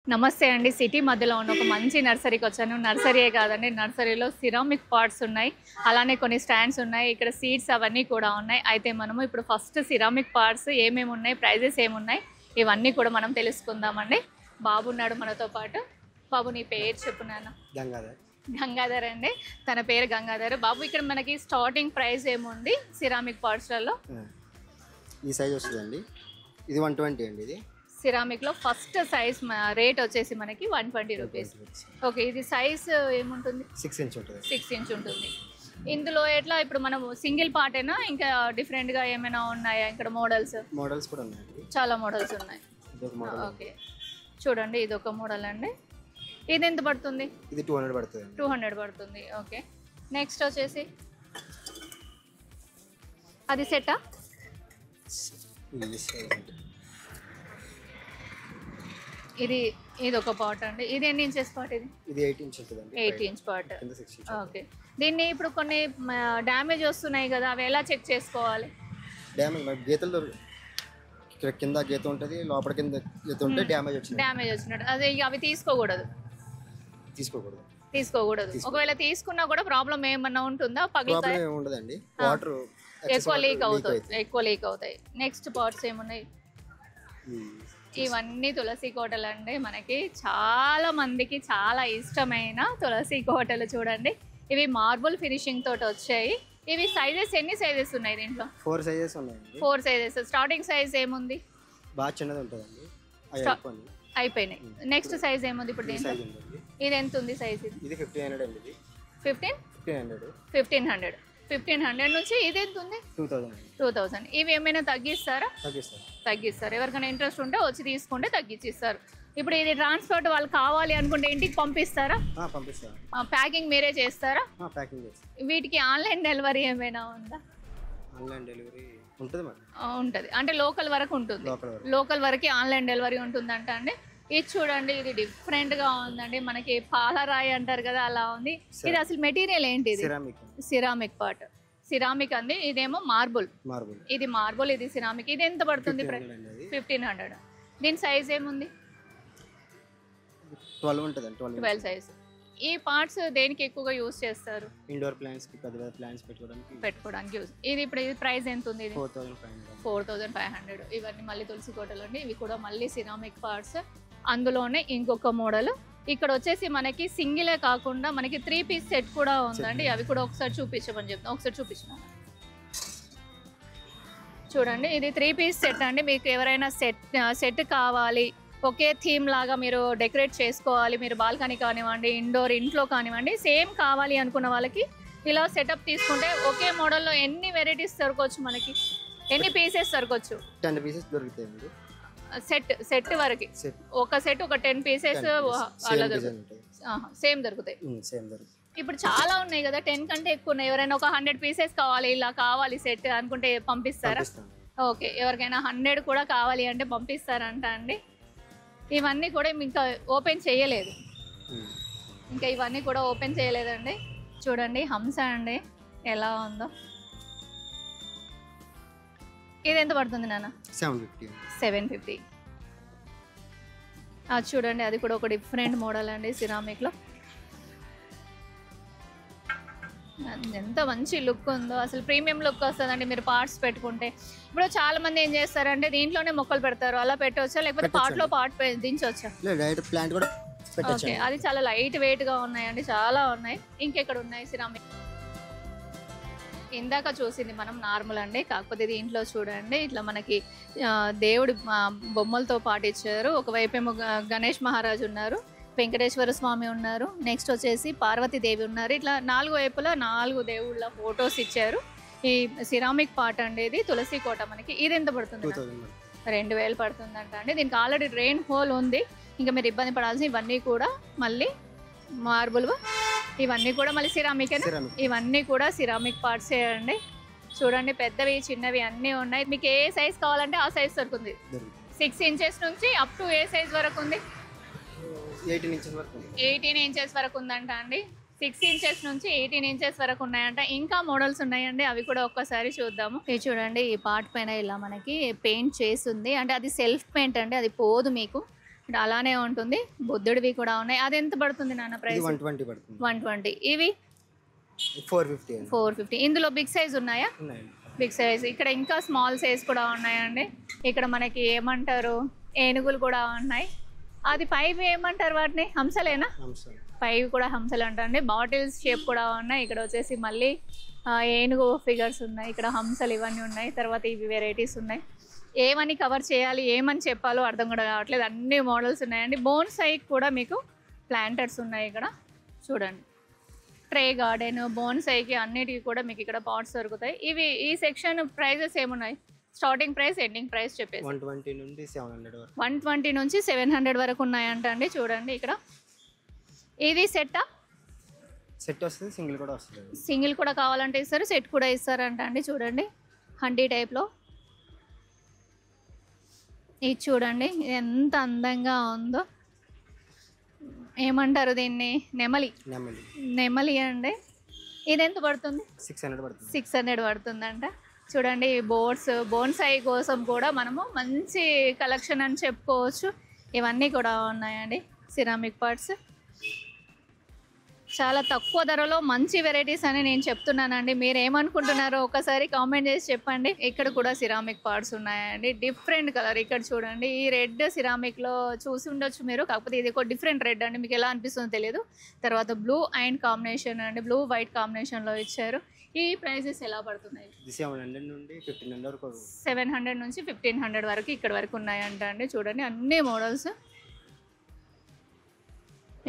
నమస్తే అండి. సిటీ మధ్యలో ఉన్న ఒక మంచి నర్సరీకి వచ్చాను. నర్సరీయే కాదండి, నర్సరీలో సిరామిక్ పాట్స్ ఉన్నాయి, అలానే కొన్ని స్టాండ్స్ ఉన్నాయి, ఇక్కడ సీడ్స్ అవన్నీ కూడా ఉన్నాయి. అయితే మనము ఇప్పుడు ఫస్ట్ సిరామిక్ పాట్స్ ఏమేమి ఉన్నాయి, ప్రైజెస్ ఏమున్నాయి, ఇవన్నీ కూడా మనం తెలుసుకుందామండి. బాబు ఉన్నాడు మనతో పాటు. బాబు, నీ పేరు చెప్పు నాన్న. గంగాధర్ అండి, తన పేరు గంగాధర్. బాబు, ఇక్కడ మనకి స్టార్టింగ్ ప్రైస్ ఏముంది సిరామిక్ పాట్స్లలో? ఈ సైజ్ వస్తుందండి, ఇది 120 అండి. ఇది సిరామిక్ లో ఫస్ట్ సైజ్ రేట్ వచ్చేసి మనకి 120 రూపీస్. ఓకే, ఇది సైజ్ ఏముంటుంది? 6 ఇంచ్ ఉంటుంది. 6 ఇంచ్ ఉంటుంది. ఇందులో ఎట్లా ఇప్పుడు మనం సింగిల్ పార్టేనా, ఇంకా డిఫరెంట్ గా ఏమైనా ఉన్నాయా ఇక్కడ మోడల్స్ కూడా ఉన్నాయండి, చాలా మోడల్స్ ఉన్నాయి. ఓకే, చూడండి ఇది ఒక మోడల్ అండి. ఇది ఎంత పడుతుంది? ఇది 200 పడుతుంది. 200 పడుతుంది. ఓకే, నెక్స్ట్ వచ్చేసి అది సెట్టా? ఇది ఒక పాట్ అండి. ఇది ఎన్ని ఇంచెస్ పాట్? ఇది 8 ఇంచ్ ఉంటుందండి. 8 ఇంచ్ పాట్. ఓకే, దీన్ని ఇప్పుడు కొన్ని డ్యామేజ్ వస్తున్నాయి కదా, అవి ఎలా చెక్ చేసుకోవాలి? డ్యామేజ్ గీతలు ఇక్కడ కింద గీత ఉంటుంది, లోపల కింద గీత ఉంటే డ్యామేజ్ వచ్చినట్టు. అదే అవి తీసుకోకూడదు. ఒకవేళ తీసుకున్నా కూడా ప్రాబ్లం ఏమన్నా ఉంటుందా? పగిలిపోయి ఉండదండి, వాటర్ ఎక్కువ లీక్ అవుతాయి. నెక్స్ట్ పాట్స్ ఏమున్నాయి? ఇవన్నీ తులసి కోటలు అండి. మనకి చాలా మందికి చాలా ఇష్టమైన తులసి కోటలు. చూడండి, ఇవి మార్బుల్ ఫినిషింగ్ తోటి వచ్చాయి. ఇవి సైజెస్ ఎన్ని సైజెస్ ఉన్నాయి దీంట్లో? 4 సైజెస్ ఉన్నాయండి. 4 సైజెస్. స్టార్టింగ్ సైజ్ ఏముంది? బాగా చిన్నది ఉంటుందండి, అయిపోయినాయి. నెక్స్ట్ సైజ్ ఏముంది ఇప్పుడు దీంట్లో? ఇది ఎంత ఉంది సైజ్? ఇది 1500 అండి. ఇది 1500 నుంచి ఇది ఎంత ఉంది? 2000. ఇవి ఏమైనా తగ్గిస్తారు. ఎవరికైనా ఇంట్రెస్ట్ ఉంటే వచ్చి తీసుకుంటే తగ్గించిస్తారు. ఇప్పుడు ఇది ట్రాన్స్పోర్ట్ వాళ్ళు కావాలి అనుకుంటే ఇంటికి పంపిస్తారా? ప్యాకింగ్ మీరే చేస్తారా? వీటికి ఆన్లైన్ డెలివరీ ఏమైనా ఉందా? ఉంటుంది అంటే లోకల్ వరకు ఉంటుంది. లోకల్ వరకు ఆన్లైన్ డెలివరీ ఉంటుందంట అండి. ఇది చూడండి, ఇది డిఫరెంట్ గా ఉందండి. మనకి పాలరాయి అంటారు కదా, అలా ఉంది. ఇది అసలు మెటీరియల్ ఏంటి? Ceramic part. సిరామిక్ అండి. ఇదేమో మార్బుల్. ఇది మార్బుల్, ఇది సిరామిక్. ఇది ఎంత పడుతుంది? 1500. దీని సైజ్ ఏముంది? 12 సైజ్. ఈ పార్ట్స్ దేనికి ఎక్కువగా యూజ్ చేస్తారు? ఇండోర్ ప్లాంట్స్ కి, పెద్ద పెద్ద ప్లాంట్స్ పెట్టుకోవడానికి యూజ్. ఇది ఇప్పుడు ఇది ప్రైస్ ఎంత ఉంది? 4500. ఇవన్నీ మళ్ళీ తులసి కోటలు అండి. ఇవి కూడా మళ్ళీ సిరామిక్ పార్ట్స్. అందులోనే ఇంకొక మోడల్ ఇక్కడ వచ్చేసి మనకి సింగిలే కాకుండా మనకి 3 పీస్ సెట్ కూడా ఉందండి. అవి కూడా ఒకసారి చూపించమని చెప్తాను. ఒకసారి చూపించిన చూడండి, ఇది 3 పీస్ సెట్ అండి. మీకు ఎవరైనా సెట్ కావాలి, ఒకే థీమ్ లాగా మీరు డెకరేట్ చేసుకోవాలి, మీరు బాల్కనీ కానివ్వండి, ఇంట్లో కానివ్వండి, సేమ్ కావాలి అనుకున్న వాళ్ళకి ఇలా సెటప్ తీసుకుంటే ఒకే మోడల్లో ఎన్ని వెరైటీస్ దొరకవచ్చు మనకి? ఎన్ని పీసెస్ దొరకవచ్చు? 10 పీసెస్ దొరుకుతాయండి. సెట్ వరకు ఒక సెట్ ఒక 10 పీసెస్ అలా దొరుకుతాయి. సేమ్ దొరుకుతాయి. ఇప్పుడు చాలా ఉన్నాయి కదా, 10 కంటే ఎక్కువ ఉన్నాయి. ఎవరైనా ఒక 100 పీసెస్ కావాలి, ఇలా కావాలి సెట్ అనుకుంటే పంపిస్తారా? ఓకే, ఎవరికైనా 100 కూడా కావాలి అంటే పంపిస్తారంట అండి. ఇవన్నీ కూడా ఇంకా ఓపెన్ చేయలేదు. ఇవన్నీ కూడా ఓపెన్ చేయలేదండి. చూడండి, హంస అండి ఎలా ఉందో. ఇది ఎంత పడుతుంది నాన్న? 750. అది చూడండి, అది కూడా ఒక డిఫరెంట్ మోడల్ అండి సిరామిక్లో. ఎంత మంచి లుక్ ఉందో, అసలు ప్రీమియం లుక్ వస్తుందండి మీరు పార్ట్స్ పెట్టుకుంటే. ఇప్పుడు చాలా మంది ఏం చేస్తారంటే దీంట్లోనే మొక్కలు పెడతారు, అలా పెట్టవచ్చా లేకపోతే పార్ట్లో పార్ట్ దించవచ్చా? ఓకే, అది చాలా లైట్ వెయిట్ గా ఉన్నాయండి, చాలా ఉన్నాయి. ఇంకెక్కడ ఉన్నాయి సిరామిక్? ఇందాక చూసింది మనం నార్మల్ అండి, కాకపోతే దీంట్లో చూడండి ఇట్లా మనకి దేవుడి బొమ్మలతో పాటించారు. ఒకవైపేమో గణేష్ మహారాజు ఉన్నారు, వెంకటేశ్వర స్వామి ఉన్నారు, నెక్స్ట్ వచ్చేసి పార్వతీదేవి ఉన్నారు. ఇట్లా 4 వైపులా 4 దేవుళ్ళ ఫొటోస్ ఇచ్చారు. ఈ సిరామిక్ పార్ట్ అండి, ఇది తులసి కోట. మనకి ఇది ఎంత పడుతుంది? 2000 పడుతుందంట అండి. దీనికి ఆల్రెడీ డ్రైన్ హోల్ ఉంది, ఇంకా మీరు ఇబ్బంది పడాల్సి. ఇవన్నీ కూడా మళ్ళీ మార్బుల్, ఇవన్నీ కూడా మళ్ళీ సిరామిక్. ఇవన్నీ కూడా సిరామిక్ పార్ట్స్ అండి. చూడండి, పెద్దవి చిన్నవి అన్నీ ఉన్నాయి. మీకు ఏ సైజ్ కావాలంటే ఆ సైజ్ దొరుకుతుంది. 6 ఇంచెస్ నుంచి అప్ టు ఏ సైజ్ వరకు ఉంది? 18 ఇంచెస్ వరకు ఉందంట అండి. 6 ఇంచెస్ నుంచి 18 ఇంచెస్ వరకు ఉన్నాయంట. ఇంకా మోడల్స్ ఉన్నాయండి, అవి కూడా ఒక్కసారి చూద్దాము. ఇది చూడండి, ఈ పార్ట్ పైన ఇలా మనకి పెయింట్ చేసి ఉంది. అంటే అది సెల్ఫ్ పెయింట్ అండి, అది పోదు మీకు. ఇక్కడ అలానే ఉంటుంది. బుద్ధుడివి కూడా ఉన్నాయి. అది ఎంత పడుతుంది నాన్న ఇది ప్రైస్? 120 పడుతుంది. 120. ఇవి 450 అండి. 450. ఇందులో బిగ్ సైజ్ ఉన్నాయా? ఉన్నాయండి. Big size. ఇక్కడ ఇంకా స్మాల్ సైజ్ కూడా ఉన్నాయండి. ఇక్కడ మనకి ఏమంటారు ఏనుగులు కూడా ఉన్నాయి. అది పైవి ఏమంటారు వాటిని? హంసలేనా? పైవి కూడా హంసలు అంటారండి. బాటిల్స్ షేప్ కూడా ఉన్నాయి. ఇక్కడ వచ్చేసి మళ్ళీ ఏనుగు ఫిగర్స్ ఉన్నాయి. ఇక్కడ హంసలు ఇవన్నీ ఉన్నాయి. తర్వాత ఇవి వెరైటీస్ ఉన్నాయి. ఏమని కవర్ చేయాలి, ఏమని చెప్పాలో అర్థం కూడా కావట్లేదు. అన్ని మోడల్స్ ఉన్నాయండి. బోన్ సైక్ కూడా మీకు ప్లాంటర్స్ ఉన్నాయి. ఇక్కడ చూడండి, ట్రే గార్డెన్, బోన్ సైకి అన్నిటికీ కూడా మీకు ఇక్కడ పాట్స్ దొరుకుతాయి. ఇవి ఈ సెక్షన్ ప్రైజెస్ ఏమున్నాయి? స్టార్టింగ్ ప్రైస్, ఎండింగ్ ప్రైస్ చెప్పేసి. 120 నుండి 700 వరకు. 120 నుంచి 700 వరకు ఉన్నాయంట అండి. చూడండి ఇక్కడ. ఇది సెట్టా? సెట్ వస్తుంది, సింగిల్ కూడా వస్తుంది. సింగిల్ కూడా కావాలంటే ఇస్తారు, సెట్ కూడా ఇస్తారంట అండి. చూడండి హండీ టైప్లో. ఇది చూడండి ఎంత అందంగా ఉందో. ఏమంటారు దీన్ని? నెమలి. నెమలి అండి. ఇది ఎంత పడుతుంది? 600 పడుతుంది. 600 పడుతుందంట. చూడండి బోర్డ్స్, బోన్సాయి కోసం కూడా మనము మంచి కలెక్షన్ అని చెప్పుకోవచ్చు. ఇవన్నీ కూడా ఉన్నాయండి సిరామిక్ పార్ట్స్. చాలా తక్కువ ధరలో మంచి వెరైటీస్ అని నేను చెప్తున్నానండి. మీరు ఏమనుకుంటున్నారో ఒకసారి కామెంట్ చేసి చెప్పండి. ఇక్కడ కూడా సిరామిక్ పార్ట్స్ ఉన్నాయండి. Different colour. ఇక్కడ చూడండి, ఈ రెడ్ సిరామిక్లో చూసి ఉండొచ్చు మీరు, కాకపోతే ఇది ఒక డిఫరెంట్ రెడ్ అండి. మీకు ఎలా అనిపిస్తుందో తెలియదు. తర్వాత బ్లూ అండ్ కాంబినేషన్ అండి, బ్లూ వైట్ కాంబినేషన్లో ఇచ్చారు. ఈ ప్రైజెస్ ఎలా పడుతున్నాయి? 700 నుండి 1500 వరకు. 700 నుంచి 1500 వరకు ఇక్కడ వరకు ఉన్నాయంట అండి. చూడండి అన్ని మోడల్స్.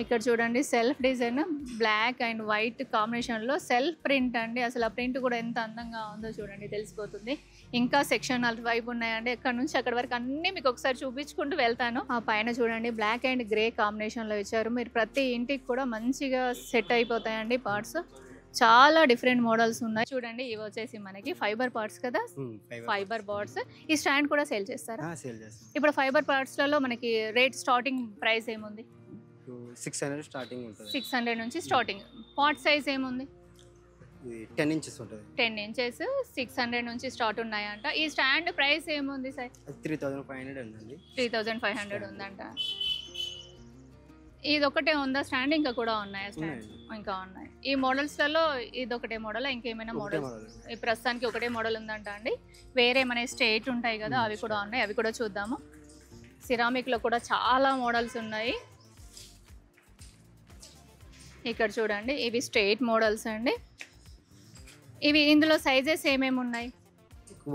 ఇక్కడ చూడండి self design, black and white కాంబినేషన్లో సెల్ఫ్ ప్రింట్ అండి. అసలు ఆ ప్రింట్ కూడా ఎంత అందంగా ఉందో చూడండి, తెలిసిపోతుంది. ఇంకా సెక్షన్ వైపు ఉన్నాయండి. ఎక్కడ నుంచి అక్కడ వరకు అన్నీ మీకు ఒకసారి చూపించుకుంటూ వెళ్తాను. ఆ పైన చూడండి బ్లాక్ అండ్ గ్రే కాంబినేషన్లో ఇచ్చారు. మీరు ప్రతి ఇంటికి కూడా మంచిగా సెట్ అయిపోతాయండి పార్ట్స్. చాలా డిఫరెంట్ మోడల్స్ ఉన్నాయి. చూడండి ఇవి వచ్చేసి మనకి ఫైబర్ పార్ట్స్ కదా, ఫైబర్ పార్ట్స్. ఈ స్టాండ్ కూడా సేల్ చేస్తారా? ఇప్పుడు ఫైబర్ పార్ట్స్లలో మనకి రేట్ స్టార్టింగ్ ప్రైస్ ఏముంది? 600 స్టార్టింగ్ ఉంటుంది. 600 నుంచి స్టార్టింగ్. పాట్ సైజ్ ఏముంది? 10 ఇంచెస్ ఉంటుంది. 10 ఇంచెస్ 600 నుంచి స్టార్ట్ ఉన్నాయంట. ఈ స్టాండ్ ప్రైస్ ఏముంది సార్? 3500 ఉందండి. 3500 ఉందంట. ఇది ఒకటే ఉందా స్టాండ్? ఇంకా కూడా ఉన్నాయా స్టాండ్? ఇంకా ఉన్నాయి. ఈ మోడల్స్లలో ఇది ఒకటే మోడల్, ఇంకేమైనా మోడల్స్? ప్రస్తుతానికి ఒకటే మోడల్ ఉందంట అండి. వేరే మన స్టేట్ ఉంటాయి కదా, అవి కూడా ఉన్నాయి. అవి కూడా చూద్దాము. సిరామిక్లో కూడా చాలా మోడల్స్ ఉన్నాయి. ఇక్కడ చూడండి ఇవి స్ట్రైట్ మోడల్స్ అండి. ఇవి ఇందులో సైజెస్ ఏమేమి ఉన్నాయి?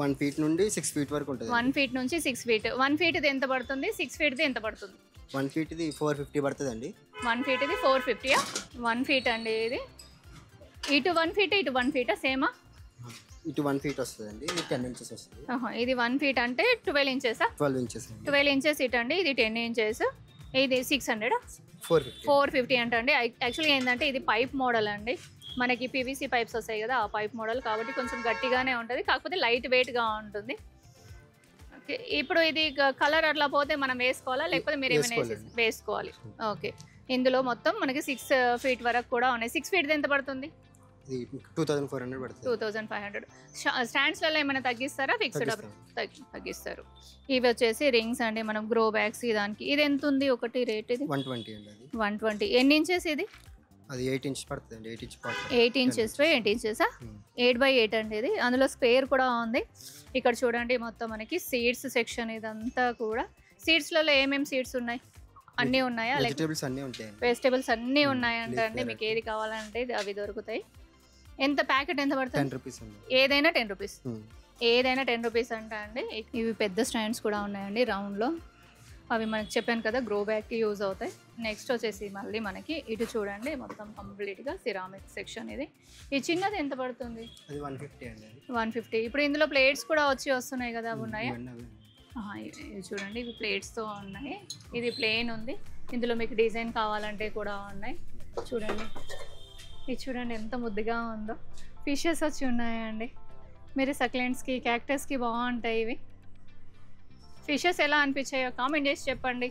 1 ఫీట్ నుండి 6 ఫీట్ వరకు ఉంటుంది. 1 ఫీట్ నుంచి 6 ఫీట్. 1 ఫీట్ ఇది ఎంత పడుతుంది? 6 ఫీట్ ఎంత పడుతుంది? 1 ఫీట్ ఇది 450 పడుతుంది అండి. 1 ఫీట్ ఇది 450. 1 ఫీట్ అండి ఇది. ఇటు 1 ఫీట్ ఇటు 1 ఫీట్ సేమా? ఇటు 1 ఫీట్ వస్తుంది అండి, ఇది 10 ఇంచెస్ వస్తుంది. ఇది 1 ఫీట్ అంటే 12 ఇంచెసా? 12 ఇంచెస్. 12 ఇంచెస్ ఇటు అండి, ఇది 10 ఇంచెస్. ఇది 600. 450 అంటండి. యాక్చువల్గా ఏంటంటే ఇది పైప్ మోడల్ అండి. మనకి పీవీసీ పైప్స్ వస్తాయి కదా, ఆ పైప్ మోడల్ కాబట్టి కొంచెం గట్టిగానే ఉంటుంది, కాకపోతే లైట్ వెయిట్గా ఉంటుంది. ఓకే, ఇప్పుడు ఇది కలర్ అట్లా పోతే మనం వేసుకోవాలా లేకపోతే మీరు ఏమైనా వేసుకోవాలి? ఓకే, ఇందులో మొత్తం మనకి 6 ఫీట్ వరకు కూడా ఉన్నాయి. 6 ఫీట్ ఎంత పడుతుంది? 2400 పడుతుంది. 2500. స్టాండ్స్లలో ఏమైనా తగ్గిస్తారా? ఫిక్స్డ్ తగ్గిస్తారు. ఇవి వచ్చేసి రింగ్స్ అండి, మనం గ్రో బ్యాగ్స్ దానికి. ఇది ఎంత ఉంది ఒకటి రేట్? ఇది 120 అండి. 120. ఎన్ని ఇంచెస్ ఇది? అది 8 ఇంచెస్ పడుతుంది. 8 ఇంచెస్ 8 ఇంచెస్ బై 8 ఇంచెసా? 8 బై 8 అండి ఇది. అందులో స్క్వేర్ కూడా ఉంది. ఇక్కడ చూడండి మొత్తం మనకి సీడ్స్ సెక్షన్. ఇదంతా కూడా సీడ్స్లలో ఏమేమి సీడ్స్ ఉన్నాయి? అన్నీ ఉన్నాయా? వెజిటేబుల్స్ అన్నీ ఉంటాయి. వెజిటేబుల్స్ అన్నీ ఉన్నాయంట అండి. మీకు ఏది కావాలంటే అవి దొరుకుతాయి. ఎంత ప్యాకెట్ ఎంత పడుతుంది? 10 రూపీస్. ఏదైనా 10 రూపీస్. ఏదైనా 10 రూపీస్ అంట అండి. ఇవి పెద్ద స్టాండ్స్ కూడా ఉన్నాయండి రౌండ్లో. అవి మనకి చెప్పాను కదా గ్రో బ్యాగ్కి యూజ్ అవుతాయి. నెక్స్ట్ వచ్చేసి మళ్ళీ మనకి ఇటు చూడండి మొత్తం కంప్లీట్గా సిరామిక్ సెక్షన్. ఇది ఈ చిన్నది ఎంత పడుతుంది? అది 150 అండి. 150. ఇప్పుడు ఇందులో ప్లేట్స్ కూడా వస్తున్నాయి కదా, అవి ఉన్నాయా? ఇవి చూడండి, ఇవి ప్లేట్స్తో ఉన్నాయి. ఇది ప్లేన్ ఉంది. ఇందులో మీకు డిజైన్ కావాలంటే కూడా ఉన్నాయి. చూడండి, ఇది చూడండి ఎంత ముద్దుగా ఉందో. ఫిషెస్ వచ్చి ఉన్నాయండి. మీరు సక్లెంట్స్కి, క్యాక్టస్కి బాగుంటాయి ఇవి. ఫిషెస్ ఎలా అనిపించాయో కామెంట్ చేసి చెప్పండి.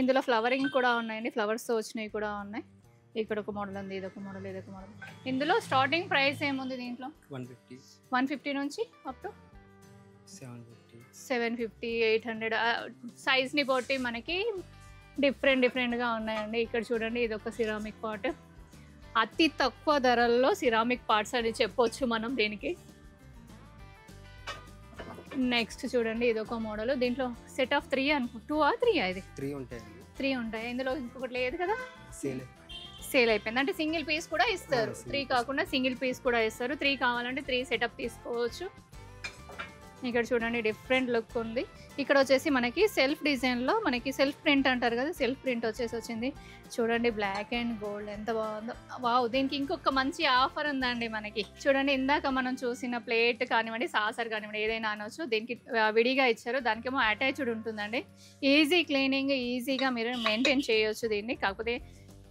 ఇందులో ఫ్లవరింగ్ కూడా ఉన్నాయండి, ఫ్లవర్స్తో వచ్చినవి కూడా ఉన్నాయి. ఇక్కడ ఒక మోడల్ ఉంది, ఇదొక మోడల్, ఇదొక మోడల్. ఇందులో స్టార్టింగ్ ప్రైస్ ఏముంది దీంట్లో? 150. 150 నుంచి అప్ టు 750. 750 800 సైజ్ని బట్టి మనకి డిఫరెంట్గా ఉన్నాయండి. ఇక్కడ చూడండి, ఇది ఒక సిరామిక్ పాట్. అతి తక్కువ ధరల్లో సిరామిక్ పార్ట్స్ అని చెప్పొచ్చు మనం దీనికి. నెక్స్ట్ చూడండి, ఇది ఒక మోడల్. దీంట్లో సెట్ ఆఫ్ 3 అనుకో, 2 ఆ 3 ఇది 3 ఉంటాయండి. 3 ఉంటాయి. ఇందులో ఇంకొకటి లేదు కదా, సేల్ అయిపోయింది. అంటే సింగిల్ పీస్ కూడా ఇస్తారు. 3 కాకుండా సింగిల్ పీస్ కూడా ఇస్తారు. 3 కావాలంటే 3 సెటప్ తీసుకోవచ్చు. ఇక్కడ చూడండి, డిఫరెంట్ లుక్ ఉంది. ఇక్కడ వచ్చేసి మనకి సెల్ఫ్ డిజైన్లో, మనకి సెల్ఫ్ ప్రింట్ అంటారు కదా, సెల్ఫ్ ప్రింట్ వచ్చింది. చూడండి, బ్లాక్ అండ్ గోల్డ్ ఎంత బాగుందో. వావ్, దీనికి ఇంకొక మంచి ఆఫర్ ఉందండి మనకి. చూడండి, ఇందాక మనం చూసిన ప్లేట్ కానివ్వండి, సాసర్ కానివ్వండి, ఏదైనా అనొచ్చు, దీనికి విడిగా ఇచ్చారు. దానికేమో అటాచ్డ్ ఉంటుందండి. ఈజీ క్లీనింగ్, ఈజీగా మీరు మెయింటైన్ చేయొచ్చు దీన్ని. కాకపోతే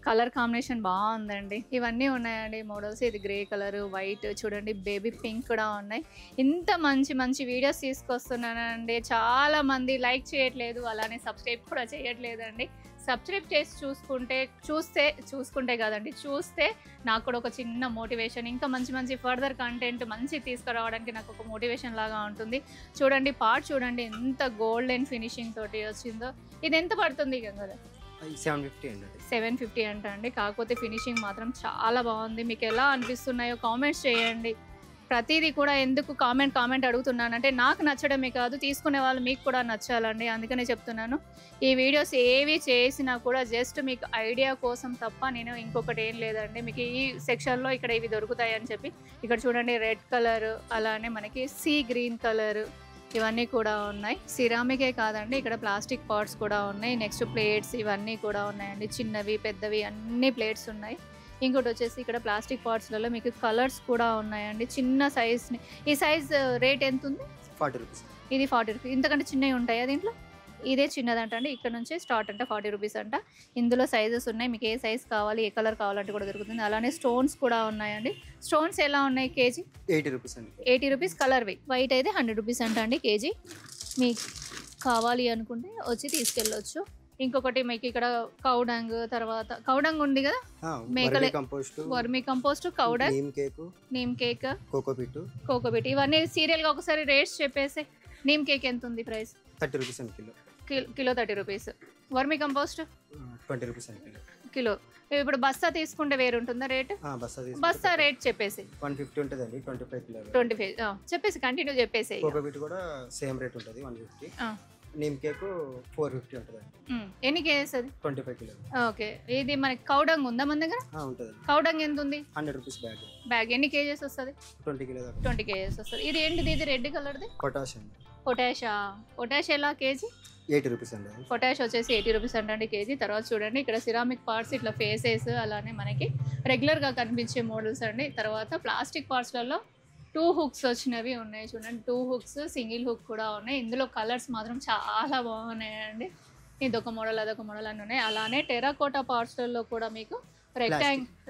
కలర్ కాంబినేషన్ బాగుందండి. ఇవన్నీ ఉన్నాయండి మోడల్స్. ఇది గ్రే కలర్, వైట్, చూడండి బేబీ పింక్ కూడా ఉన్నాయి. ఇంత మంచి వీడియోస్ తీసుకొస్తున్నానండి. చాలా మంది లైక్ చేయట్లేదు, అలానే సబ్స్క్రైబ్ కూడా చేయట్లేదండి. సబ్స్క్రైబ్ చేసి చూసుకుంటే కాదండి, చూస్తే నాకు కూడా ఒక చిన్న మోటివేషన్, ఇంకా మంచి ఫర్దర్ కంటెంట్ మంచి తీసుకురావడానికి నాకు ఒక మోటివేషన్ లాగా ఉంటుంది. చూడండి, పార్ట్ చూడండి ఎంత గోల్డెన్ ఫినిషింగ్ తోటి వచ్చిందో. ఇది ఎంత పడుతుంది కదా? 750 అండి. కాకపోతే ఫినిషింగ్ మాత్రం చాలా బాగుంది. మీకు ఎలా అనిపిస్తున్నాయో కామెంట్స్ చేయండి. ప్రతిదీ కూడా ఎందుకు కామెంట్ అడుగుతున్నానంటే, నాకు నచ్చడమే కాదు, తీసుకునే వాళ్ళు మీకు కూడా నచ్చాలండి. అందుకనే చెప్తున్నాను. ఈ వీడియోస్ ఏవి చేసినా కూడా జస్ట్ మీకు ఐడియా కోసం తప్ప నేను ఇంకొకటి ఏం లేదండి. మీకు ఈ సెక్షన్లో ఇక్కడ ఇవి దొరుకుతాయని చెప్పి. ఇక్కడ చూడండి, రెడ్ కలర్, అలానే మనకి సీ గ్రీన్ కలర్, ఇవన్నీ కూడా ఉన్నాయి. సిరామికే కాదండి, ఇక్కడ ప్లాస్టిక్ పాట్స్ కూడా ఉన్నాయి. నెక్స్ట్ ప్లేట్స్, ఇవన్నీ కూడా ఉన్నాయండి. చిన్నవి పెద్దవి అన్ని ప్లేట్స్ ఉన్నాయి. ఇంకోటి వచ్చేసి ఇక్కడ ప్లాస్టిక్ పాట్స్లలో మీకు కలర్స్ కూడా ఉన్నాయండి. చిన్న సైజ్ని, ఈ సైజ్ రేట్ ఎంత ఉంది? 40 రూపీస్. ఇది 40 రూపీస్. ఇంతకంటే చిన్నవి ఉంటాయా దీంట్లో? ఇదే చిన్నదంట అండి. ఇక్కడ నుంచి స్టార్ట్ అంట, 40 రూపీస్ అంట. ఇందులో సైజెస్ ఉన్నాయి. మీకు ఏ సైజ్ కావాలి, ఏ కలర్ కావాలంటే కూడా దొరుకుతుంది. అలానే స్టోన్స్ కూడా ఉన్నాయండి. స్టోన్స్ ఎలా ఉన్నాయి కేజీ? 80 రూపీస్ అండి. 80 రూపీస్ కలర్వి. వైట్ అయితే 100 రూపీస్ అంట అండి కేజీ. మీకు కావాలి అనుకుంటే వచ్చి తీసుకెళ్ళొచ్చు. ఇంకొకటి మీకు ఇక్కడ కౌడంగ్, తర్వాత కౌడంగ్ ఉంది కదా, మేకలే vermi compost, cow dung, neem cake, cocopeat, ఇవన్నీ సీరియల్గా ఒకసారి రేట్స్ చెప్పేసి. నీమ్ కేక్ ఎంత ఉంది ప్రైస్? 30 రూపీస్ అండి kilo 30 rupees. Vermi compost 20 rupees అండి కిలో. ఇప్పుడు బస్తా తీసుకుంటే వేరు ఉంటుందా రేట్? బస్తా రేట్ చెప్పేసి 150 ఉంటుందండి. 25 కిలో 25 చెప్పేసి కంటిన్యూ చెప్పేసి. కోకోపిట్ కూడా సేమ్ రేట్ ఉంటుంది, 150. నీమ్ కేక్ 450 ఉంటుందండి. ఎన్ని కేజెస్ అది? 25 కిలో. ఓకే. ఇది మనకి కౌడంగ్ ఉందా మన దగ్గర? ఉంటుంది. కౌడంగ్ ఎంత ఉంది? 100 రూపీస్ బ్యాగ్. ఎన్ని కేజెస్ వస్తుంది? 20 కిలో. 20 కేజెస్ వస్తుంది. ఇది ఏంటిది? ఇది రెడ్ కలర్ది పొటాష్ అండి. పొటాష్ ఎలా కేజీ? 80 రూపీస్ అండి. పొటాష్ వచ్చేసి 80 రూపీస్ అండి కేజీ. తర్వాత చూడండి, ఇక్కడ సిరామిక్ పార్ట్స్, ఇట్లా ఫేసెస్, అలానే మనకి రెగ్యులర్గా కనిపించే మోడల్స్ అండి. తర్వాత ప్లాస్టిక్ పార్ట్స్లలో 2 హుక్స్ వచ్చినవి ఉన్నాయి. చూడండి, 2 హుక్స్, సింగిల్ హుక్ కూడా ఉన్నాయి. ఇందులో కలర్స్ మాత్రం చాలా బాగున్నాయండి. ఇదొక మోడల్, అదొక మోడల్ అని ఉన్నాయి. అలానే టెరాకోటా పార్ట్స్లలో కూడా మీకు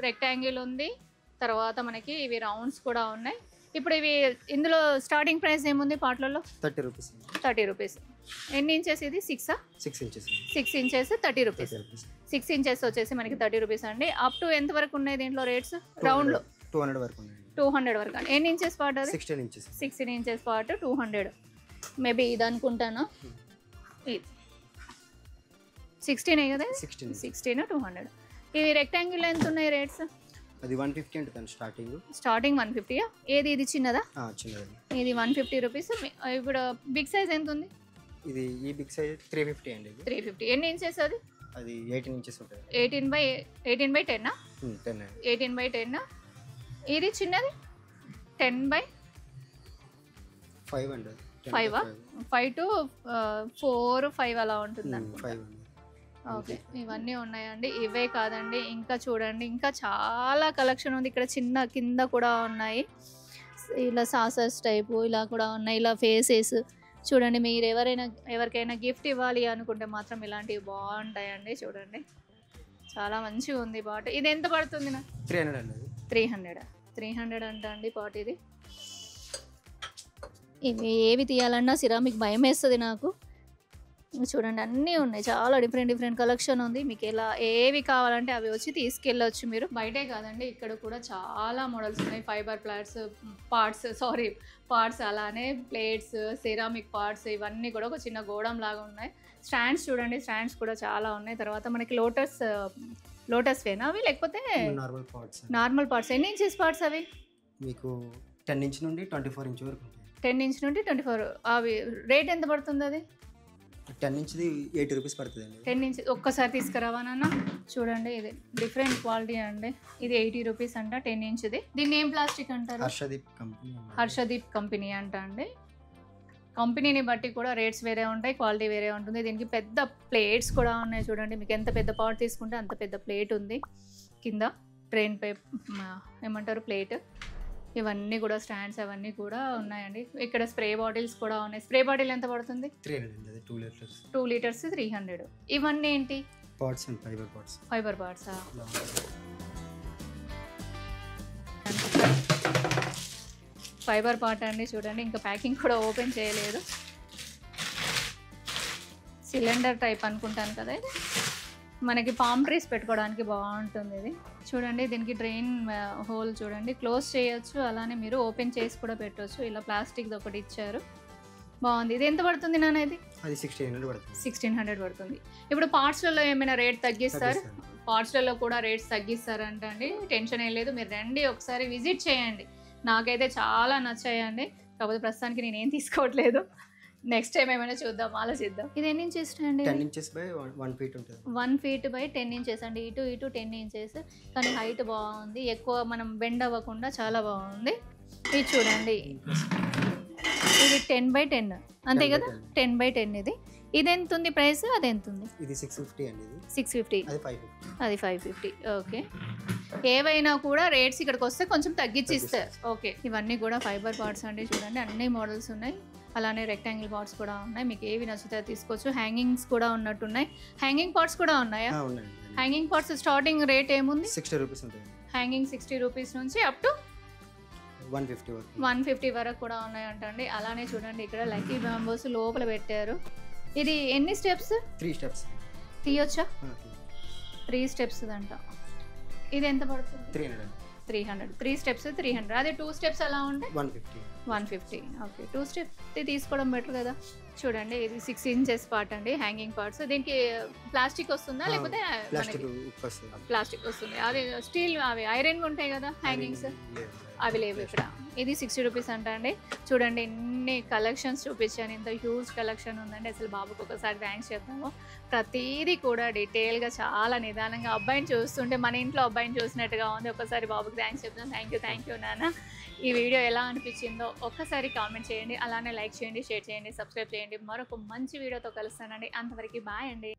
రెక్టాంగిల్ ఉంది. తర్వాత మనకి ఇవి రౌండ్స్ కూడా ఉన్నాయి. ఇప్పుడు ఇవి ఇందులో స్టార్టింగ్ ప్రైస్ ఏముంది పార్ట్లలో? 30 రూపీస్. 30 రూపీస్. ఎన్ని ఇంచెస్ ఇది? 6 ఇంచెస్. 6 inches 30 rupees. 6 ఇంచెస్ వచ్చేసి మనకి 30 రూపీస్ అండి. అప్ టు ఎంత వరకు ఉన్నాయి దీంట్లో రేట్స్? రౌండ్లో 200 వరకు ఉన్నాయి. 200 వరకు అండి. ఎన్ని ఇంచెస్ పార్ట్ అది? 16 ఇంచెస్. 16 inches part 200. మేబీ ఇది అనుకుంటాను. ఇది 16 కదా? 16 200. ఇవి రెక్టాంగిల్ ఎంత ఉన్నాయి రేట్స్? అది 150 ఉంటుంది స్టార్టింగ్ 150. ఏది ఇది చిన్నదా? చిన్నది. ఇది 150 రూపీస్. ఇప్పుడు బిగ్ సైజ్ ఎంత ఉంది? ఇది ఈ బిగ్ సైజ్ 350 అండి. 350. ఎన్ని ఇంచెస్ అది? అది 18 ఇంచెస్ ఉంటుంది. 18 బై 10 18 బై 10. ఇది చిన్నది 10 బై 5 అండి. 5 to 4 5 అలా ఉంటుంది అనుకుంటా. ఓకే, ఇవన్నీ ఉన్నాయండి. ఇవే కాదండి, ఇంకా చూడండి, ఇంకా చాలా కలెక్షన్ ఉంది. ఇక్కడ చిన్న కింద కూడా ఉన్నాయి, ఇలా సాసర్స్ టైపు ఇలా కూడా ఉన్నాయి. ఇలా ఫేసెస్ చూడండి. మీరు ఎవరికైనా గిఫ్ట్ ఇవ్వాలి అనుకుంటే మాత్రం ఇలాంటివి బాగుంటాయండి. చూడండి, చాలా మంచిగా ఉంది పాట. ఇది ఎంత పడుతుంది? 300 అంట అండి పాట ఇది. ఇవి ఏవి తీయాలన్నా సిరామిక్ భయం వేస్తుంది నాకు. చూడండి అన్నీ ఉన్నాయి, చాలా డిఫరెంట్ డిఫరెంట్ కలెక్షన్ ఉంది. మీకు ఎలా ఏవి కావాలంటే అవి వచ్చి తీసుకెళ్ళొచ్చు మీరు. బయటే కాదండి, ఇక్కడ కూడా చాలా మోడల్స్ ఉన్నాయి. ఫైబర్ పార్ట్స్ అలానే ప్లేట్స్, సిరామిక్ పార్ట్స్, ఇవన్నీ కూడా ఒక చిన్న గోడం లాగా ఉన్నాయి. స్టాండ్స్ చూడండి, స్టాండ్స్ కూడా చాలా ఉన్నాయి. తర్వాత మనకి లోటస్ వేనా అవి, లేకపోతే నార్మల్ పార్ట్స్. ఎన్ని ఇంచెస్ పార్ట్స్ అవి? మీకు 10 ఇంచ్ నుండి 24 ఇంచ్ వరకు ఉంటాయి. 10 ఇంచ్ నుండి 24. అవి రేట్ ఎంత పడుతుంది? అది 10 ఇంచ్ది 80 రూపీస్ పడుతుంది అండి. 10 ఇంచ్ ఒక్కసారి తీసుకురావా నాన్న. చూడండి ఇది డిఫరెంట్ క్వాలిటీ అండి. ఇది 80 రూపీస్ అంట 10 ఇంచ్ది. దీన్ని ఏం ప్లాస్టిక్ అంటారు? హర్షదీప్ కంపెనీ అంట అండి. కంపెనీని బట్టి కూడా రేట్స్ వేరే ఉంటాయి, క్వాలిటీ వేరే ఉంటుంది. దీనికి పెద్ద ప్లేట్స్ కూడా ఉన్నాయి చూడండి. మీకు ఎంత పెద్ద పాట్ తీసుకుంటే అంత పెద్ద ప్లేట్ ఉంది. కింద ట్రైన్ పైప్ ఏమంటారు ప్లేట్, ఇవన్నీ కూడా స్టాండ్స్ అవన్నీ కూడా ఉన్నాయండి. ఇక్కడ స్ప్రే బాటిల్స్ కూడా ఉన్నాయి. స్ప్రే బాటిల్ ఎంత పడుతుంది? 2 లీటర్స్ 300. ఇవన్నీ ఏంటి? పార్ట్స్ అండ్ ఫైబర్ పార్ట్సా? ఫైబర్ పార్ట్ అండి. చూడండి ఇంకా ప్యాకింగ్ కూడా ఓపెన్ చేయలేదు. సిలిండర్ టైప్ అనుకుంటాను కదా ఇది. మనకి పామ్ ట్రీస్ పెట్టుకోవడానికి బాగుంటుంది ఇది. చూడండి దీనికి డ్రైన్ హోల్ చూడండి, క్లోజ్ చేయొచ్చు, అలానే మీరు ఓపెన్ చేసి కూడా పెట్టవచ్చు. ఇలా ప్లాస్టిక్ది ఒకటి ఇచ్చారు, బాగుంది. ఇది ఎంత పడుతుంది నాన్న? ఇది 1600 పడుతుంది. ఇప్పుడు పార్ట్స్లలో ఏమైనా రేట్ తగ్గిస్తారు? పార్ట్స్లలో కూడా రేట్స్ తగ్గిస్తారంట అండి. టెన్షన్ ఏం లేదు, మీరు రండి ఒకసారి విజిట్ చేయండి. నాకైతే చాలా నచ్చాయండి. కాకపోతే ప్రస్తుతానికి నేను ఏం తీసుకోవట్లేదు, నెక్స్ట్ టైం ఏమైనా చూద్దాం, ఆలోచిద్దాం. ఇది ఎన్ని ఇంచెస్ అండి? 10 ఇంచెస్ బై 1 ఫీట్ ఉంటుంది. 1 ఫీట్ బై 10 ఇంచెస్ అండి. ఇటు 10 ఇంచెస్, కానీ హైట్ బాగుంది, ఎక్కువ మనం బెండ్ అవ్వకుండా చాలా బాగుంది. ఇది చూడండి, ఇది 10 by 10 అంతే కదా? 10 by 10 ఇది. ఇది ఎంత ఉంది ప్రైస్? అది ఎంత ఉంది? ఇది 650 అండి. ఇది 650, అది 550. అది 550. ఓకే, ఏవైనా కూడా రేట్స్ ఇక్కడికి వస్తే కొంచెం తగ్గించి ఇస్తారు. ఓకే, ఇవన్నీ కూడా ఫైబర్ పార్ట్స్ అండి. చూడండి అన్ని మోడల్స్ ఉన్నాయి, అలానే రెక్టాంగిల్ పార్ట్స్ కూడా ఉన్నాయి. మీకు ఏవి నచ్చుతాయో తీసుకోవచ్చు. హ్యాంగింగ్స్ కూడా ఉన్నట్టున్నాయి. హ్యాంగింగ్ పార్ట్స్ కూడా ఉన్నాయా? హ్యాంగింగ్ పార్ట్స్ స్టార్టింగ్ రేట్ ఏముంది? 60 రూపీస్ ఉంటుంది. హ్యాంగింగ్ 60 రూపీస్ నుంచి అప్ టు 150 వరకు కూడా ఉన్నాయంటండి. అలానే చూడండి ఇక్కడ లక్కీ బ్యాంబోస్ లోపల పెట్టారు. ఇది ఎన్ని స్టెప్స్? 3 స్టెప్స్. తీయొచ్చా? 3 స్టెప్స్ అంట. ఇది ఎంత పడుతుంది? 300. 3 స్టెప్స్ 300. అదే 2 స్టెప్స్ అలా ఉంటే 150. ఓకే, 2 స్టెప్స్ తీసుకోవడం బెటర్ కదా. చూడండి ఇది 6 ఇంచెస్ పార్ట్ అండి, హ్యాంగింగ్ పార్ట్స్. దీనికి ప్లాస్టిక్ వస్తుందా లేకపోతే ప్లాస్టిక్ వస్తుంది? అది స్టీల్, అవి ఐరన్ ఉంటాయి కదా హ్యాంగింగ్స్, అవి లేవు ఇక్కడ. ఇది 60 రూపీస్ అంట అండి. చూడండి ఎన్ని కలెక్షన్స్ చూపించాను, ఇంత హ్యూజ్ కలెక్షన్ ఉందండి. అసలు బాబుకి ఒకసారి థ్యాంక్స్ చెప్తాము. ప్రతిదీ కూడా డీటెయిల్గా చాలా నిదానంగా, అబ్బాయిని చూస్తుంటే మన ఇంట్లో అబ్బాయిని చూసినట్టుగా ఉంది. ఒకసారి బాబుకి థ్యాంక్స్ చెప్తాను. థ్యాంక్ యూ నాన్న. ఈ వీడియో ఎలా అనిపించిందో ఒక్కసారి కామెంట్ చేయండి, అలానే లైక్ చేయండి, షేర్ చేయండి, సబ్స్క్రైబ్ చేయండి. మరొక మంచి వీడియోతో కలుస్తానండి. అంతవరకు బాయ్ అండి.